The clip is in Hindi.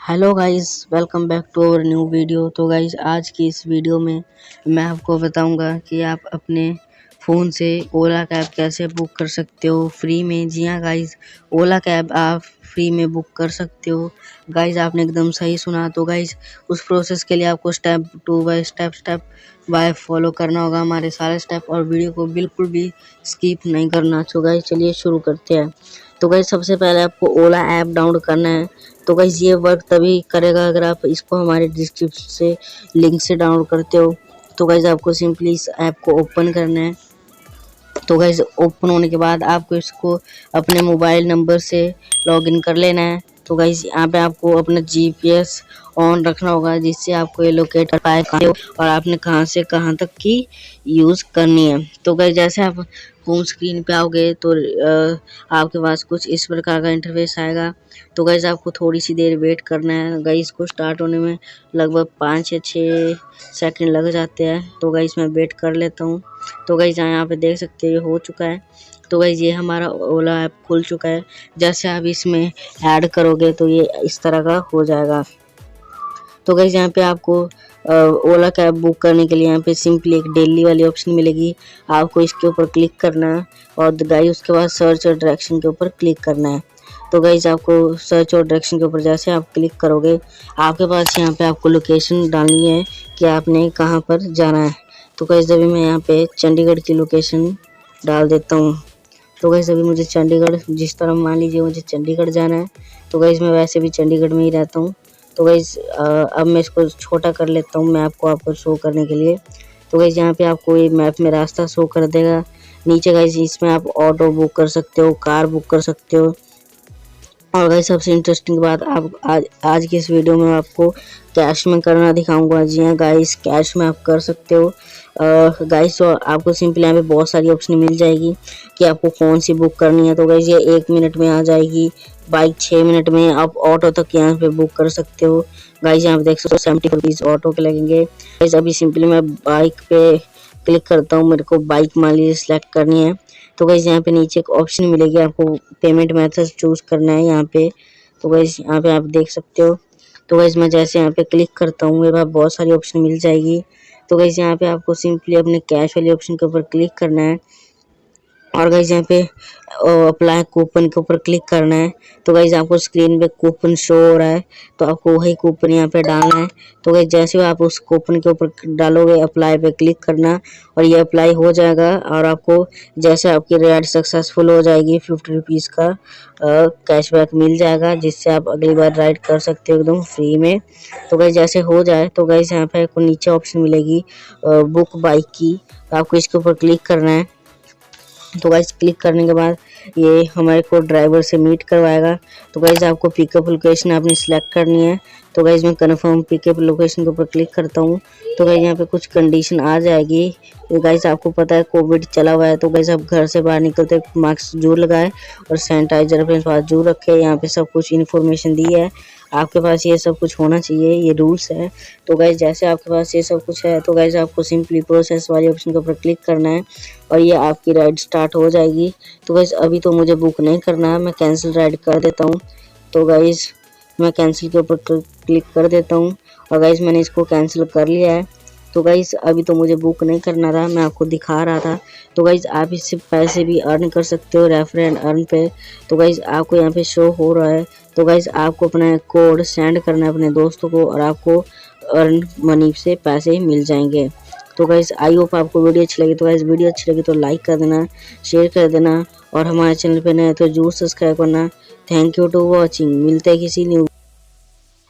Hello guys, welcome back to our new video. तो गाइस, आज की इस वीडियो में मैं आपको बताऊंगा कि आप अपने फ़ोन से ओला कैब कैसे बुक कर सकते हो फ्री में। जी हाँ गाइस, ओला कैब आप फ्री में बुक कर सकते हो। गाइस, आपने एकदम सही सुना। तो गाइस, उस प्रोसेस के लिए आपको स्टेप स्टेप बाय फॉलो करना होगा हमारे सारे स्टेप, और वीडियो को बिल्कुल भी स्किप नहीं करना। तो गाइस, चलिए शुरू करते हैं। तो गाइस, सबसे पहले आपको ओला ऐप डाउनलोड करना है। तो गाइस, ये वर्क तभी करेगा अगर आप इसको हमारे डिस्क्रिप्शन से लिंक से डाउनलोड करते हो। तो गाइस, आपको सिंपली इस ऐप को ओपन करना है। तो गाइस, ओपन होने के बाद आपको इसको अपने मोबाइल नंबर से लॉगिन कर लेना है। तो गाइस, यहाँ पे आपको अपना जीपीएस ऑन रखना होगा, जिससे आपको ये लोकेट कर पाए और आपने कहाँ से कहाँ तक की यूज़ करनी है। तो गाइस, जैसे आप होम स्क्रीन पे आओगे तो आपके पास कुछ इस प्रकार का इंटरफेस आएगा। तो गाइस, आपको थोड़ी सी देर वेट करना है। गाइस, को स्टार्ट होने में लगभग 5 या 6 सेकंड लग जाते हैं। तो गाइस, मैं वेट कर लेता हूँ। तो गाइस, यहाँ पे देख सकते हो हो चुका है। तो गाइस, ये हमारा ओला ऐप खुल चुका है। जैसे आप इसमें ऐड करोगे तो ये इस तरह का हो जाएगा। तो गाइस, यहाँ पे आपको ओला कैब बुक करने के लिए यहाँ पे सिंपली एक डेली वाली ऑप्शन मिलेगी। आपको इसके ऊपर क्लिक करना है और गाइस उसके बाद सर्च और डायरेक्शन के ऊपर क्लिक करना है। तो गाइस, आपको सर्च और डायरेक्शन के ऊपर जैसे आप क्लिक करोगे, आपके पास यहाँ पे आपको लोकेशन डालनी है कि आपने कहाँ पर जाना है। तो गाइस, अभी मैं यहाँ पे चंडीगढ़ की लोकेशन डाल देता हूँ। तो गाइस, अभी मुझे चंडीगढ़, जिस तरह मान लीजिए मुझे चंडीगढ़ जाना है। तो गाइस, मैं वैसे भी चंडीगढ़ में ही रहता हूँ। तो गाइस, अब मैं इसको छोटा कर लेता हूँ मैं आपको शो करने के लिए। तो गाइस, यहाँ पे आपको ये मैप में रास्ता शो कर देगा। नीचे गाइस, इसमें आप ऑटो बुक कर सकते हो, कार बुक कर सकते हो। और गाइस, सबसे इंटरेस्टिंग बात, आप आज की इस वीडियो में आपको कैश में करना दिखाऊंगा। जी हाँ गाइस, कैश में आप कर सकते हो। गाइस, तो आपको सिंपली यहाँ पे बहुत सारी ऑप्शन मिल जाएगी कि आपको कौन सी बुक करनी है। तो गाइस, ये 1 मिनट में आ जाएगी, बाइक 6 मिनट में, आप ऑटो तक यहाँ पे बुक कर सकते हो। गाइस, यहाँ पे देख सकते हो 70 रुपीज़ ऑटो के लगेंगे। गाइस, अभी सिंपली मैं बाइक पे क्लिक करता हूँ। मेरे को बाइक मान लीजिए सिलेक्ट करनी है। तो गाइस, यहाँ पे नीचे एक ऑप्शन मिलेगी, आपको पेमेंट मेथड चूज करना है यहाँ पे। तो गाइस, यहाँ पे आप देख सकते हो। तो गाइस, मैं जैसे यहाँ पे क्लिक करता हूँ, मेरे पास बहुत सारी ऑप्शन मिल जाएगी। तो गाइस, यहाँ पे आपको सिंपली अपने कैश वाली ऑप्शन के ऊपर क्लिक करना है और गाइस, यहाँ पे अप्लाई कूपन के ऊपर क्लिक करना है। तो गाइस, आपको स्क्रीन पे कूपन शो हो रहा है, तो आपको वही कूपन यहाँ पे डालना है। तो गाइस, जैसे ही आप उस कूपन के ऊपर डालोगे, अप्लाई पे क्लिक करना और ये अप्लाई हो जाएगा। और आपको जैसे आपकी राइड सक्सेसफुल हो जाएगी, 50 रुपीज़ का कैशबैक मिल जाएगा, जिससे आप अगली बार राइड कर सकते हो एकदम फ्री में। तो गाइस, जैसे हो जाए तो गाइस, यहाँ पे आपको नीचे ऑप्शन मिलेगी बुक बाइक की, तो आपको इसके ऊपर क्लिक करना है। तो गाइस, क्लिक करने के बाद ये हमारे को ड्राइवर से मीट करवाएगा। तो गाइस, आपको पिकअप लोकेशन आपने सिलेक्ट करनी है। तो गाइस, मैं कन्फर्म पिकअप लोकेशन के ऊपर क्लिक करता हूँ। तो गाइस, यहाँ पे कुछ कंडीशन आ जाएगी। तो गाइस, आपको पता है कोविड चला हुआ है, तो गाइस आप घर से बाहर निकलते मास्क जरूर लगाए और सैनिटाइजर अपने पास जरूर रखे। यहाँ पे सब कुछ इन्फॉर्मेशन दी है, आपके पास ये सब कुछ होना चाहिए, ये रूल्स है। तो गाइस, जैसे आपके पास ये सब कुछ है, तो गाइस आपको सिंपली प्रोसेस वाली ऑप्शन के ऊपर क्लिक करना है और ये आपकी राइड स्टार्ट हो जाएगी। तो गाइस, अभी तो मुझे बुक नहीं करना है, मैं कैंसिल राइड कर देता हूँ। तो गाइस, मैं कैंसिल के ऊपर क्लिक कर देता हूँ और गाइस, मैंने इसको कैंसिल कर लिया है। तो गाइस, अभी तो मुझे बुक नहीं करना था, मैं आपको दिखा रहा था। तो गाइस, आप इससे पैसे भी अर्न कर सकते हो रेफर एंड अर्न पे। तो गाइस, आपको यहाँ पे शो हो रहा है। तो गाइस, आपको अपना कोड सेंड करना है अपने दोस्तों को और आपको अर्न मनी से पैसे मिल जाएंगे। तो गाइस, आई होप आपको वीडियो अच्छी लगी। तो गाइस, वीडियो अच्छी लगी तो लाइक कर देना, शेयर कर देना और हमारे चैनल पे नए तो जरूर सब्सक्राइब करना। Thank you to watching. मिलते हैं किसी न्यू